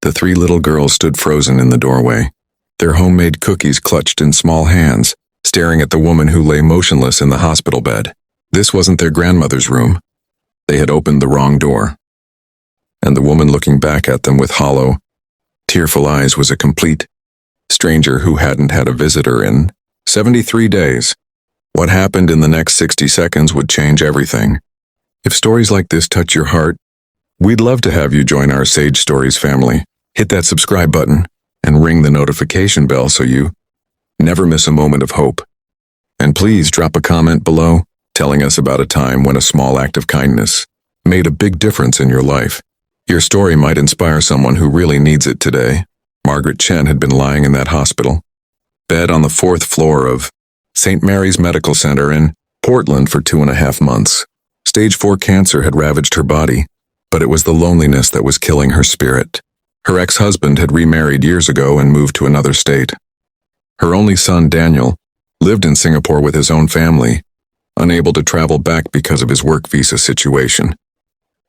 The three little girls stood frozen in the doorway, their homemade cookies clutched in small hands, staring at the woman who lay motionless in the hospital bed. This wasn't their grandmother's room. They had opened the wrong door. And the woman looking back at them with hollow, tearful eyes was a complete stranger who hadn't had a visitor in 73 days. What happened in the next 60 seconds would change everything. If stories like this touch your heart, we'd love to have you join our Sage Stories family. Hit that subscribe button and ring the notification bell so you never miss a moment of hope. And please drop a comment below telling us about a time when a small act of kindness made a big difference in your life. Your story might inspire someone who really needs it today. Margaret Chen had been lying in that hospital bed on the 4th floor of St. Mary's Medical Center in Portland for 2.5 months. Stage 4 cancer had ravaged her body, but it was the loneliness that was killing her spirit. Her ex-husband had remarried years ago and moved to another state. Her only son, Daniel, lived in Singapore with his own family, unable to travel back because of his work visa situation.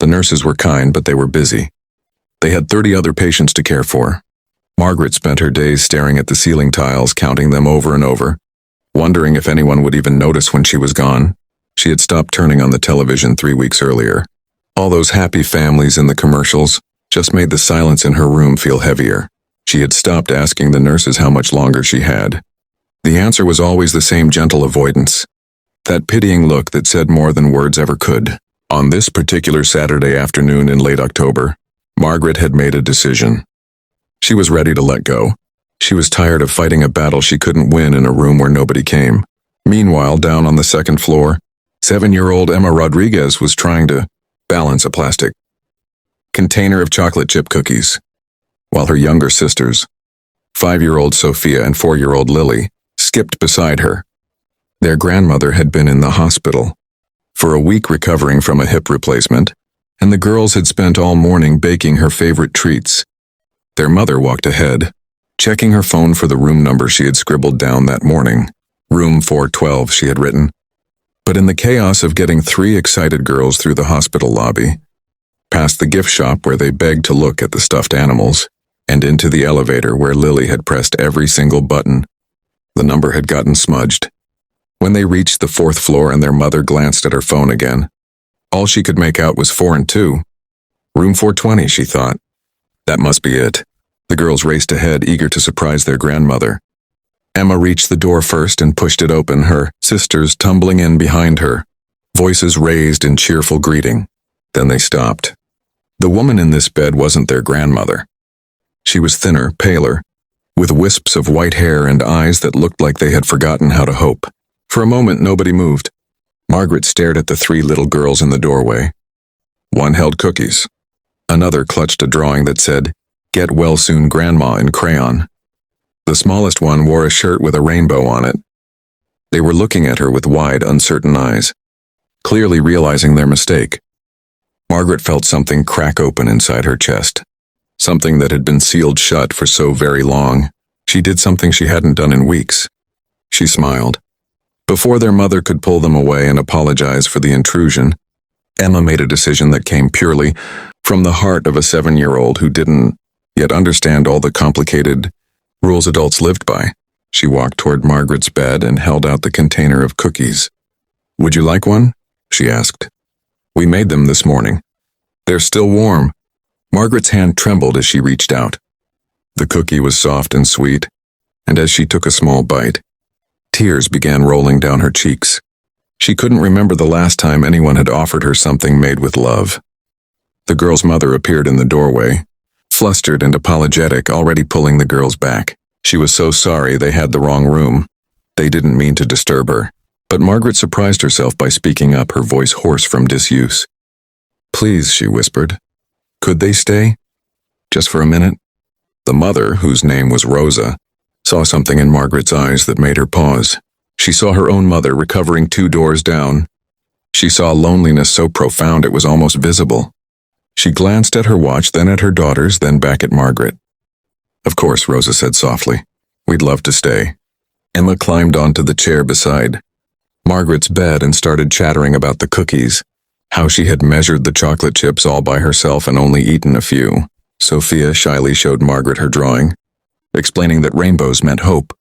The nurses were kind, but they were busy. They had 30 other patients to care for. Margaret spent her days staring at the ceiling tiles, counting them over and over, wondering if anyone would even notice when she was gone. She had stopped turning on the television 3 weeks earlier. All those happy families in the commercials just made the silence in her room feel heavier. She had stopped asking the nurses how much longer she had. The answer was always the same gentle avoidance, that pitying look that said more than words ever could. On this particular Saturday afternoon in late October, Margaret had made a decision. She was ready to let go. She was tired of fighting a battle she couldn't win in a room where nobody came. Meanwhile, down on the 2nd floor, 7-year-old Emma Rodriguez was trying to balance a plastic container of chocolate chip cookies, while her younger sisters, 5-year-old Sophia and 4-year-old Lily, skipped beside her. Their grandmother had been in the hospital for a week recovering from a hip replacement, and the girls had spent all morning baking her favorite treats. Their mother walked ahead, checking her phone for the room number she had scribbled down that morning. Room 412, she had written. But in the chaos of getting 3 excited girls through the hospital lobby, past the gift shop where they begged to look at the stuffed animals, and into the elevator where Lily had pressed every single button, the number had gotten smudged. When they reached the 4th floor and their mother glanced at her phone again, all she could make out was 4 and 2. Room 420, she thought. That must be it. The girls raced ahead, eager to surprise their grandmother. Emma reached the door first and pushed it open, her sisters tumbling in behind her, voices raised in cheerful greeting. Then they stopped. The woman in this bed wasn't their grandmother. She was thinner, paler, with wisps of white hair and eyes that looked like they had forgotten how to hope. For a moment, nobody moved. Margaret stared at the 3 little girls in the doorway. One held cookies. Another clutched a drawing that said, "Get well soon, Grandma," in crayon. The smallest one wore a shirt with a rainbow on it. They were looking at her with wide, uncertain eyes, clearly realizing their mistake. Margaret felt something crack open inside her chest, something that had been sealed shut for so very long. She did something she hadn't done in weeks. She smiled. Before their mother could pull them away and apologize for the intrusion, Emma made a decision that came purely from the heart of a 7-year-old who didn't yet understand all the complicated rules adults lived by. She walked toward Margaret's bed and held out the container of cookies. "Would you like one?" she asked. "We made them this morning. They're still warm." Margaret's hand trembled as she reached out. The cookie was soft and sweet, and as she took a small bite, tears began rolling down her cheeks. She couldn't remember the last time anyone had offered her something made with love. The girl's mother appeared in the doorway, flustered and apologetic, already pulling the girls back. She was so sorry they had the wrong room. They didn't mean to disturb her. But Margaret surprised herself by speaking up, her voice hoarse from disuse. "Please," she whispered. "Could they stay? Just for a minute?" The mother, whose name was Rosa, saw something in Margaret's eyes that made her pause. She saw her own mother recovering 2 doors down. She saw loneliness so profound it was almost visible. She glanced at her watch, then at her daughters, then back at Margaret. "Of course," Rosa said softly. "We'd love to stay." Emma climbed onto the chair beside Margaret's bed and started chattering about the cookies, how she had measured the chocolate chips all by herself and only eaten a few. Sophia shyly showed Margaret her drawing, explaining that rainbows meant hope.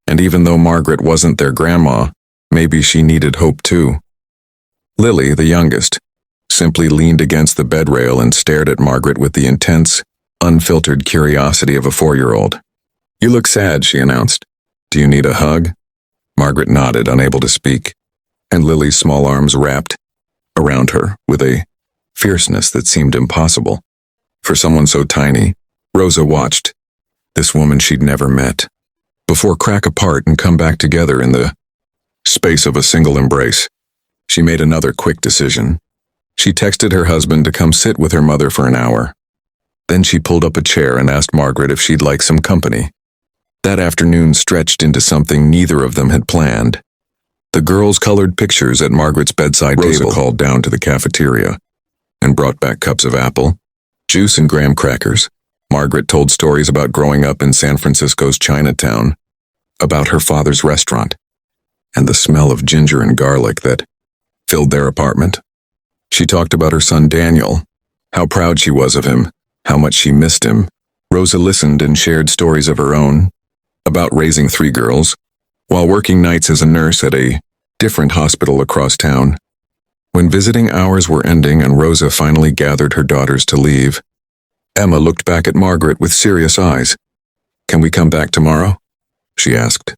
And even though Margaret wasn't their grandma, maybe she needed hope too. Lily, the youngest, simply leaned against the bed rail and stared at Margaret with the intense, unfiltered curiosity of a 4-year-old. "You look sad," she announced. "Do you need a hug?" Margaret nodded, unable to speak, and Lily's small arms wrapped around her with a fierceness that seemed impossible. For someone so tiny, Rosa watched this woman she'd never met before crack apart and come back together in the space of a single embrace. She made another quick decision. She texted her husband to come sit with her mother for an hour. Then she pulled up a chair and asked Margaret if she'd like some company. That afternoon stretched into something neither of them had planned. The girls colored pictures at Margaret's bedside table. Rosa called down to the cafeteria and brought back cups of apple, juice, and graham crackers. Margaret told stories about growing up in San Francisco's Chinatown, about her father's restaurant, and the smell of ginger and garlic that filled their apartment. She talked about her son Daniel, how proud she was of him, how much she missed him. Rosa listened and shared stories of her own, about raising 3 girls, while working nights as a nurse at a different hospital across town. When visiting hours were ending and Rosa finally gathered her daughters to leave, Emma looked back at Margaret with serious eyes. "Can we come back tomorrow?" she asked.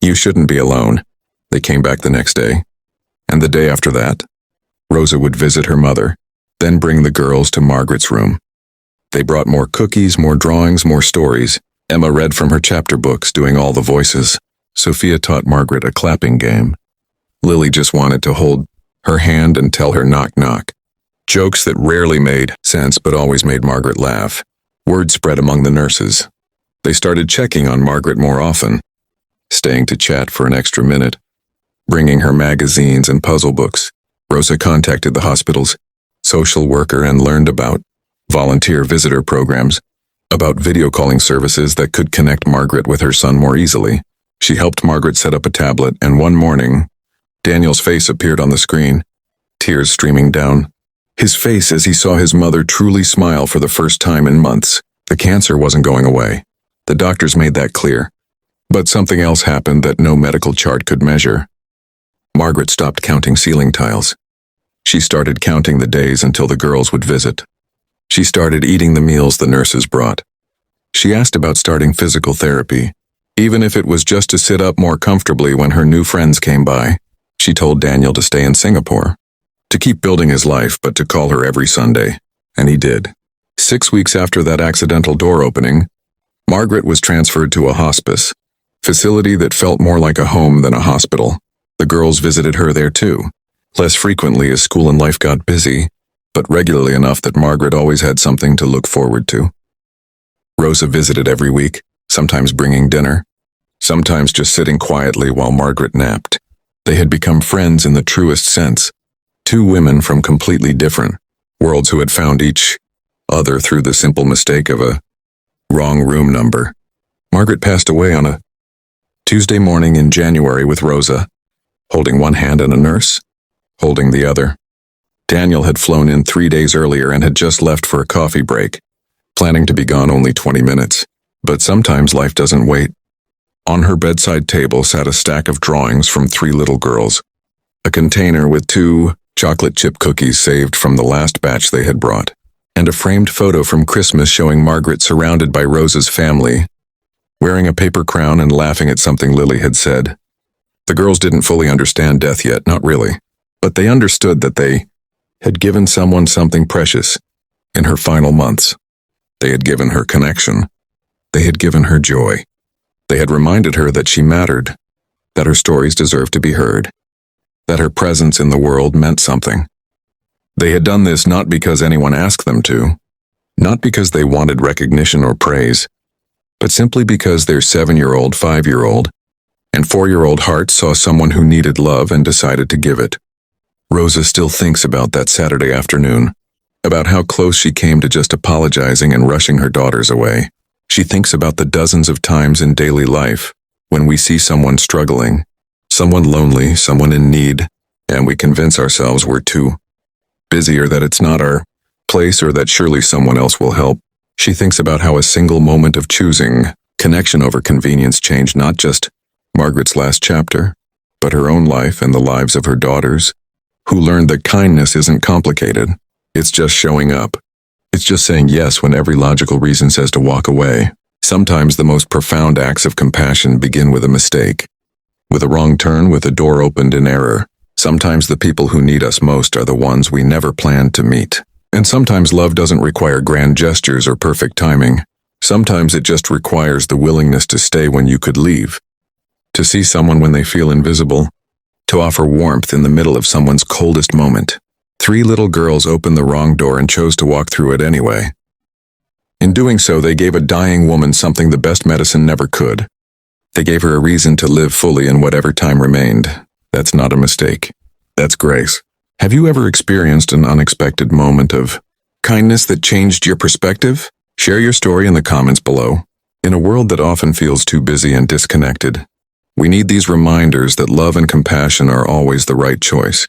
"You shouldn't be alone." They came back the next day, and the day after that. Rosa would visit her mother, then bring the girls to Margaret's room. They brought more cookies, more drawings, more stories. Emma read from her chapter books, doing all the voices. Sophia taught Margaret a clapping game. Lily just wanted to hold her hand and tell her knock knock. Jokes that rarely made sense but always made Margaret laugh. Word spread among the nurses. They started checking on Margaret more often, staying to chat for an extra minute, bringing her magazines and puzzle books. Rosa contacted the hospital's social worker and learned about volunteer visitor programs, about video calling services that could connect Margaret with her son more easily. She helped Margaret set up a tablet, and one morning, Daniel's face appeared on the screen, tears streaming down his face as he saw his mother truly smile for the first time in months. The cancer wasn't going away. The doctors made that clear. But something else happened that no medical chart could measure. Margaret stopped counting ceiling tiles. She started counting the days until the girls would visit. She started eating the meals the nurses brought. She asked about starting physical therapy, even if it was just to sit up more comfortably when her new friends came by. She told Daniel to stay in Singapore, to keep building his life, but to call her every Sunday, and he did. 6 weeks after that accidental door opening, Margaret was transferred to a hospice facility that felt more like a home than a hospital. The girls visited her there too, less frequently as school and life got busy, but regularly enough that Margaret always had something to look forward to. Rosa visited every week, sometimes bringing dinner, sometimes just sitting quietly while Margaret napped. They had become friends in the truest sense. 2 women from completely different worlds who had found each other through the simple mistake of a wrong room number. Margaret passed away on a Tuesday morning in January with Rosa, holding one hand and a nurse holding the other. Daniel had flown in 3 days earlier and had just left for a coffee break, planning to be gone only 20 minutes. But sometimes life doesn't wait. On her bedside table sat a stack of drawings from 3 little girls, a container with 2 chocolate chip cookies saved from the last batch they had brought, and a framed photo from Christmas showing Margaret surrounded by Rosa's family, wearing a paper crown and laughing at something Lily had said. The girls didn't fully understand death yet, not really, but they understood that they had given someone something precious in her final months. They had given her connection. They had given her joy. They had reminded her that she mattered, that her stories deserved to be heard, that her presence in the world meant something. They had done this not because anyone asked them to, not because they wanted recognition or praise, but simply because their 7-year-old, 5-year-old, and 4-year-old hearts saw someone who needed love and decided to give it. Rosa still thinks about that Saturday afternoon, about how close she came to just apologizing and rushing her daughters away. She thinks about the dozens of times in daily life when we see someone struggling, someone lonely, someone in need, and we convince ourselves we're too busy or that it's not our place or that surely someone else will help. She thinks about how a single moment of choosing connection over convenience changed not just Margaret's last chapter, but her own life and the lives of her daughters, who learned that kindness isn't complicated. It's just showing up. It's just saying yes when every logical reason says to walk away. Sometimes the most profound acts of compassion begin with a mistake, with a wrong turn, with a door opened in error. Sometimes the people who need us most are the ones we never planned to meet. And sometimes love doesn't require grand gestures or perfect timing. Sometimes it just requires the willingness to stay when you could leave, to see someone when they feel invisible, to offer warmth in the middle of someone's coldest moment. 3 little girls opened the wrong door and chose to walk through it anyway. In doing so, they gave a dying woman something the best medicine never could. They gave her a reason to live fully in whatever time remained. That's not a mistake. That's grace. Have you ever experienced an unexpected moment of kindness that changed your perspective? Share your story in the comments below. In a world that often feels too busy and disconnected, we need these reminders that love and compassion are always the right choice.